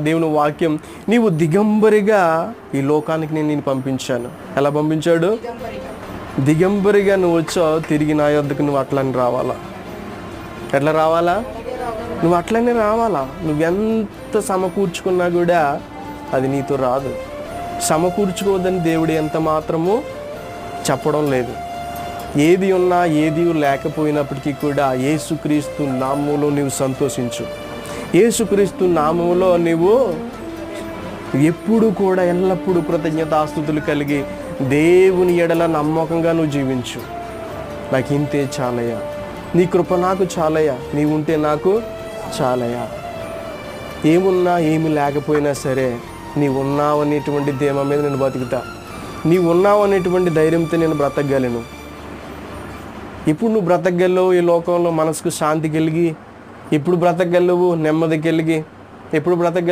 దేవుని వాక్యం, నీవు దిగంబరిగా ఈ లోకానికి నేను పంపించాను. ఎలా పంపించాడు? దిగంబరిగా నువ్వు వచ్చావు, తిరిగి నా యొద్దకు నువ్వు అట్లని రావాలా. ఎట్లా రావాలా? నువ్వు అట్లనే రావాలా. నువ్వెంత సమకూర్చుకున్నా కూడా అది నీతో రాదు. సమకూర్చుకోవద్దని దేవుడు ఎంత మాత్రము చెప్పడం లేదు. ఏది ఉన్నా ఏది లేకపోయినప్పటికీ కూడా యేసుక్రీస్తు నామములో నీవు సంతోషించు. యేసుక్రీస్తు నామములో నీవు ఎప్పుడు కూడా ఎల్లప్పుడూ కృతజ్ఞతాస్తుతులు కలిగి దేవుని ఎడల నమ్మకంగా నువ్వు జీవించు. నాకు ఇంతే చాలయ్యా, నీ కృప నాకు చాలయ్యా, నీవుంటే నాకు చాలయ్యా. ఏమున్నా ఏమి లేకపోయినా సరే నీవు ఉన్నావు అనేటువంటి ధీమా మీద నేను బతుకుతా. నీవు ఉన్నావు అనేటువంటి ధైర్యంతో నేను బ్రతకగలను. ఇప్పుడు నువ్వు బ్రతకగలవు ఈ లోకంలో మనసుకు శాంతి కలిగి, ఎప్పుడు బ్రతకగలవు నెమ్మది కలిగి, ఎప్పుడు బ్రతకగలిగి